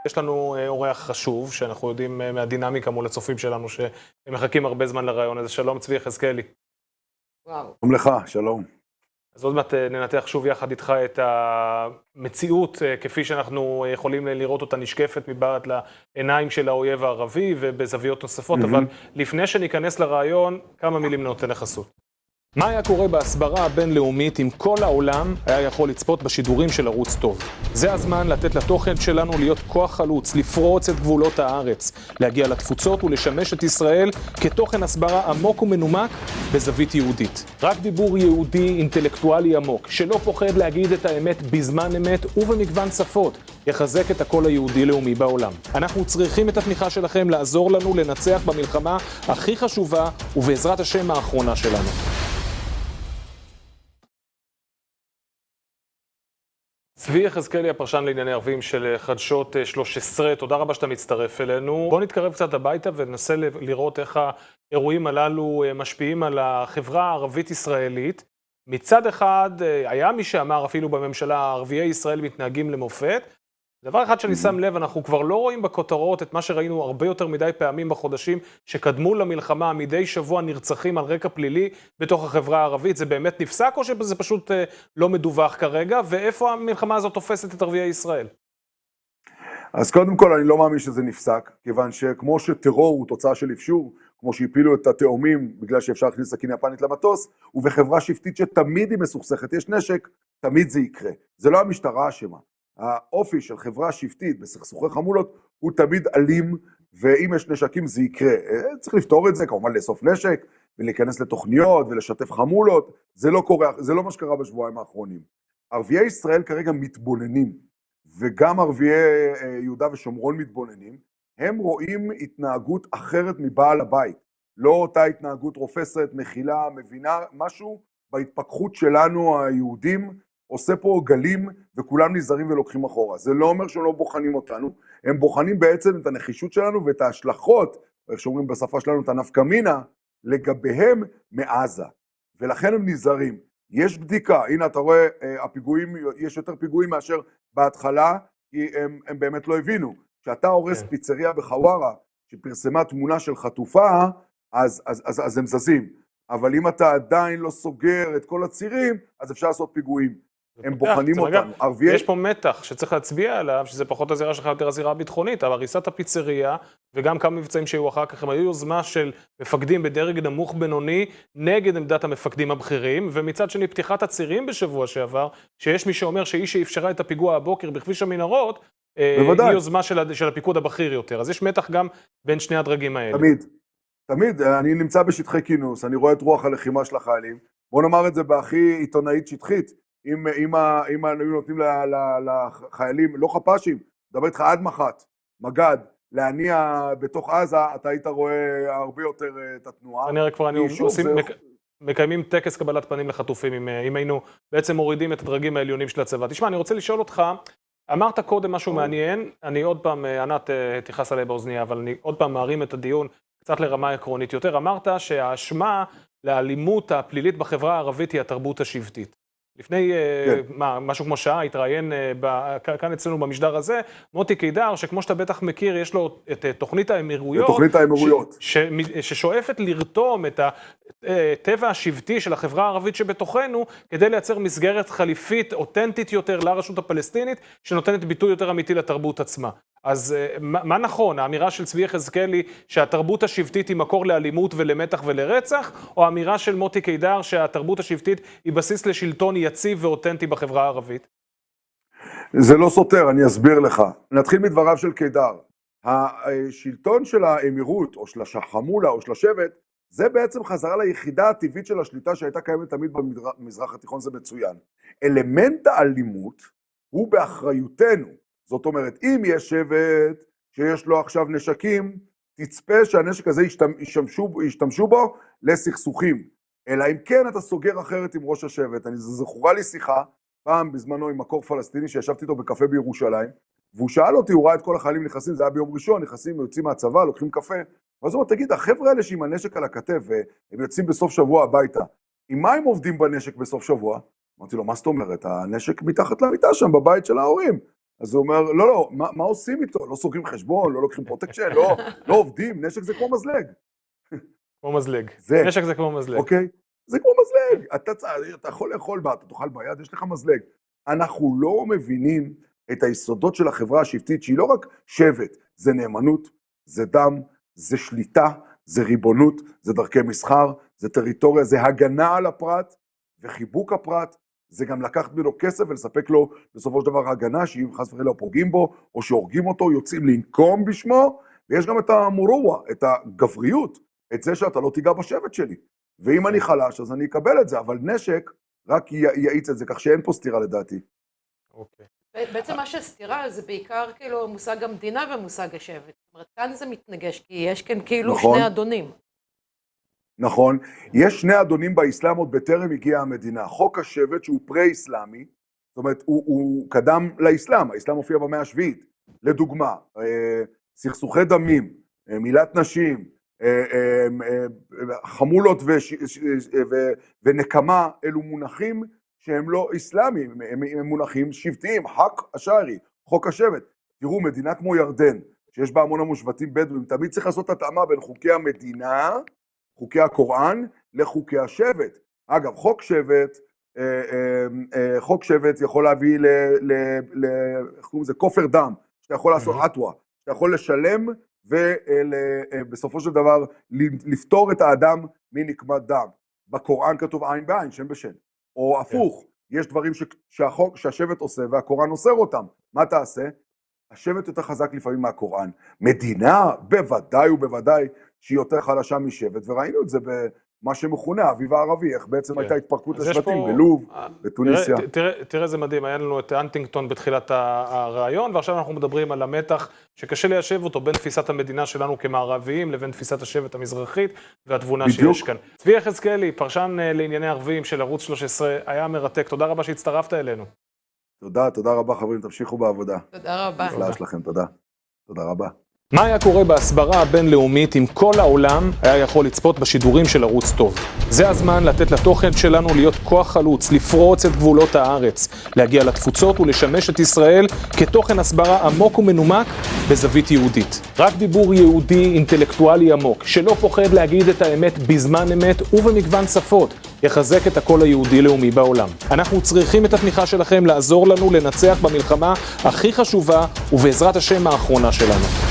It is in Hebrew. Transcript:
יש לנו אורח חשוב, שאנחנו יודעים מהדינמיקה מול הצופים שלנו, שהם מחכים הרבה זמן לרעיון הזה. שלום, צבי יחזקאלי. וואו. שלום לך, שלום. אז עוד מעט ננתח שוב יחד איתך את המציאות, כפי שאנחנו יכולים לראות אותה נשקפת מבעד לעיניים של האויב הערבי ובזוויות נוספות, אבל לפני שניכנס לרעיון, כמה מילים נותן לחסות. מה היה קורה בהסברה הבינלאומית אם כל העולם היה יכול לצפות בשידורים של ערוץ טוב? זה הזמן לתת לתוכן שלנו להיות כוח חלוץ, לפרוץ את גבולות הארץ, להגיע לתפוצות ולשמש את ישראל כתוכן הסברה עמוק ומנומק בזווית יהודית. רק דיבור יהודי אינטלקטואלי עמוק, שלא פוחד להגיד את האמת בזמן אמת ובמגוון שפות, יחזק את הקול היהודי לאומי בעולם. אנחנו צריכים את התמיכה שלכם לעזור לנו לנצח במלחמה הכי חשובה ובעזרת השם האחרונה שלנו. צבי יחזקאלי, הפרשן לענייני ערבים של חדשות 13, תודה רבה שאתה מצטרף אלינו. בוא נתקרב קצת הביתה וננסה לראות איך האירועים הללו משפיעים על החברה הערבית-ישראלית. מצד אחד, היה מי שאמר אפילו בממשלה, ערביי ישראל מתנהגים למופת. דבר אחד שאני שם לב, אנחנו כבר לא רואים בכותרות את מה שראינו הרבה יותר מדי פעמים בחודשים שקדמו למלחמה, מדי שבוע נרצחים על רקע פלילי בתוך החברה הערבית. זה באמת נפסק או שזה פשוט לא מדווח כרגע? ואיפה המלחמה הזאת תופסת את ערביי ישראל? אז קודם כל אני לא מאמין שזה נפסק, כיוון שכמו שטרור הוא תוצאה של אפשור, כמו שהפילו את התאומים בגלל שאפשר להכניס סכין יפנית למטוס, ובחברה שבטית שתמיד היא מסוכסכת, יש נשק, תמיד זה יקרה. זה לא המשטרה אשמה. האופי של חברה שבטית בסכסוכי חמולות הוא תמיד אלים, ואם יש נשקים זה יקרה. צריך לפתור את זה, כמובן לאסוף נשק, ולהיכנס לתוכניות ולשתף חמולות. זה לא קורה, זה לא מה שקרה בשבועיים האחרונים. ערביי ישראל כרגע מתבוננים, וגם ערביי יהודה ושומרון מתבוננים, הם רואים התנהגות אחרת מבעל הבית. לא אותה התנהגות רופסת, מכילה, מבינה, משהו בהתפכחות שלנו היהודים, עושה פה גלים וכולם נזהרים ולוקחים אחורה. זה לא אומר שהם לא בוחנים אותנו, הם בוחנים בעצם את הנחישות שלנו ואת ההשלכות, איך שאומרים בשפה שלנו, את הנפקא מינה, לגביהם מעזה. ולכן הם נזהרים. יש בדיקה, הנה אתה רואה, הפיגועים, יש יותר פיגועים מאשר בהתחלה, כי הם באמת לא הבינו. כשאתה הורס פיצריה בחווארה, שפרסמה תמונה של חטופה, אז הם זזים. אבל אם אתה עדיין לא סוגר את כל הצירים, אז אפשר לעשות פיגועים. הם בוחנים אותנו. יש פה מתח שצריך להצביע עליו, שזה פחות הזירה שלך, יותר הזירה הביטחונית, אבל הריסת הפיצריה, וגם כמה מבצעים שהיו אחר כך, הם היו יוזמה של מפקדים בדרג נמוך בינוני, נגד עמדת המפקדים הבכירים, ומצד שני פתיחת הצירים בשבוע שעבר, שיש מי שאומר שאיש שאפשרה את הפיגוע הבוקר בכביש המנהרות, היא יוזמה של הפיקוד הבכיר יותר. אז יש מתח גם בין שני הדרגים האלה. תמיד, אני נמצא בשטחי כינוס, אני רואה את רוח הלחימה של החיילים, בוא נאמר את זה בהכי עיתונאית שטחית, אם היו נותנים לחיילים, לא חפשים, דבר איתך עד מח"ט, מג"ד, להניע בתוך עזה, אתה היית רואה הרבה יותר את התנועה. כנראה כבר מקיימים טקס קבלת פנים לחטופים, אם היינו בעצם מורידים את הדרגים העליונים של הצבא. תשמע, אני רוצה לשאול אותך, אמרת קודם משהו מעניין, אני עוד פעם, ענת תיחס עליי באוזניה, אבל אני עוד פעם מערים את הדיון קצת לרמה עקרונית יותר. אמרת שהאשמה לאלימות הפלילית בחברה הערבית היא התרבות השבטית. לפני משהו כמו שעה, התראיין כאן אצלנו במשדר הזה, מוטי קידר, שכמו שאתה בטח מכיר, יש לו את תוכנית האמירויות, ששואפת לרתום את הטבע השבטי של החברה הערבית שבתוכנו, כדי לייצר מסגרת חליפית, אותנטית יותר לרשות הפלסטינית, שנותנת ביטוי יותר אמיתי לתרבות עצמה. אז מה נכון, האמירה של צבי יחזקאלי שהתרבות השבטית היא מקור לאלימות ולמתח ולרצח, או האמירה של מוטי קידר שהתרבות השבטית היא בסיס לשלטון יציב ואותנטי בחברה הערבית? זה לא סותר, אני אסביר לך. נתחיל מדבריו של קידר. השלטון של האמירות, או של השחמולה, או של השבט, זה בעצם חזרה ליחידה הטבעית של השליטה שהייתה קיימת תמיד במזרח התיכון, זה מצוין. אלמנט האלימות הוא באחריותנו. זאת אומרת, אם יש שבט שיש לו עכשיו נשקים, תצפה שהנשק הזה ישתמשו בו לסכסוכים. אלא אם כן אתה סוגר אחרת עם ראש השבט. זכורה לי שיחה, פעם בזמנו עם מקור פלסטיני שישבתי איתו בקפה בירושלים, והוא שאל אותי, הוא ראה את כל החיילים נכנסים, זה היה ביום ראשון, נכנסים, יוצאים מהצבא, לוקחים קפה, ואז הוא אומר, תגיד, החבר'ה האלה שעם הנשק על הכתף, והם יוצאים בסוף שבוע הביתה, עם מה הם עובדים בנשק בסוף שבוע? אמרתי לו, מה זאת אומרת? הנשק מתחת למיטה שם, בבית של ההורים. אז הוא אומר, לא, מה עושים איתו? לא סוגרים חשבון, לא לוקחים פרוטקשן, לא עובדים, נשק זה כמו מזלג. כמו מזלג. זה. נשק זה כמו מזלג. אוקיי? זה כמו מזלג. אתה יכול לאכול בה, אתה תאכל ביד, יש לך מזלג. אנחנו לא מבינים את היסודות של החברה השבטית, שהיא לא רק שבט, זה נאמנות, זה דם, זה שליטה, זה ריבונות, זה דרכי מסחר, זה טריטוריה, זה הגנה על הפרט וחיבוק הפרט, זה גם לקחת ממנו כסף ולספק לו בסופו של דבר הגנה, שאם חס וחלילה פוגעים בו, או שהורגים אותו, יוצאים לנקום בשמו, ויש גם את המורוע, את הגבריות, את זה שאתה לא תיגע בשבט שלי. ואם אני חלש, אז אני אקבל את זה, אבל נשק רק יעיץ את זה, כך שאין פה סתירה לדעתי. אוקיי. בעצם מה שסתירה זה בעיקר כאילו מושג המדינה ומושג השבט. זאת אומרת, כאן זה מתנגש, כי יש כאן כאילו נכון. שני אדונים. נכון, יש שני אדונים באסלאם עוד בטרם הגיעה המדינה, חוק השבט שהוא פרה-אסלאמי, זאת אומרת הוא קדם לאסלאם, האסלאם מופיע במאה השביעית, לדוגמה, סכסוכי דמים, מילת נשים, חמולות ונקמה, אלו מונחים שהם לא אסלאמיים, הם מונחים שבטיים, חק השערי, חוק השבט. תראו, מדינה כמו ירדן, שיש בה המון שבטים בדואים, תמיד צריך לעשות התאמה בין חוקי המדינה, חוקי הקוראן, לחוקי השבט. אגב, חוק שבט יכול להביא איך קוראים לזה? כופר דם, שאתה יכול לעשות עטווה, שאתה יכול לשלם, ובסופו של דבר לפתור את האדם מנקמת דם. בקוראן כתוב עין בעין, שם בשם. או הפוך, יש דברים שהשבט עושה והקוראן אוסר אותם. מה תעשה? השבט יותר חזק לפעמים מהקוראן. מדינה, בוודאי ובוודאי, שהיא יותר חלשה משבט, וראינו את זה במה שמכונה האביב הערבי, איך בעצם הייתה התפרקות לשבטים בלוב, בתוניסיה. תראה זה מדהים, היה לנו את אנטינגטון בתחילת הרעיון, ועכשיו אנחנו מדברים על המתח שקשה ליישב אותו בין תפיסת המדינה שלנו כמערביים, לבין תפיסת השבט המזרחית והתבונה שיש כאן. צבי יחזקאלי, פרשן לענייני ערביים של ערוץ 13, היה מרתק, תודה רבה שהצטרפת אלינו. תודה רבה חברים, תמשיכו בעבודה. תודה רבה. נפלא שלכם, תודה רבה. מה היה קורה בהסברה הבינלאומית אם כל העולם היה יכול לצפות בשידורים של ערוץ טוב? זה הזמן לתת לתוכן שלנו להיות כוח חלוץ, לפרוץ את גבולות הארץ, להגיע לתפוצות ולשמש את ישראל כתוכן הסברה עמוק ומנומק בזווית יהודית. רק דיבור יהודי אינטלקטואלי עמוק, שלא פוחד להגיד את האמת בזמן אמת ובמגוון שפות, יחזק את הקול היהודי לאומי בעולם. אנחנו צריכים את התמיכה שלכם לעזור לנו לנצח במלחמה הכי חשובה ובעזרת השם האחרונה שלנו.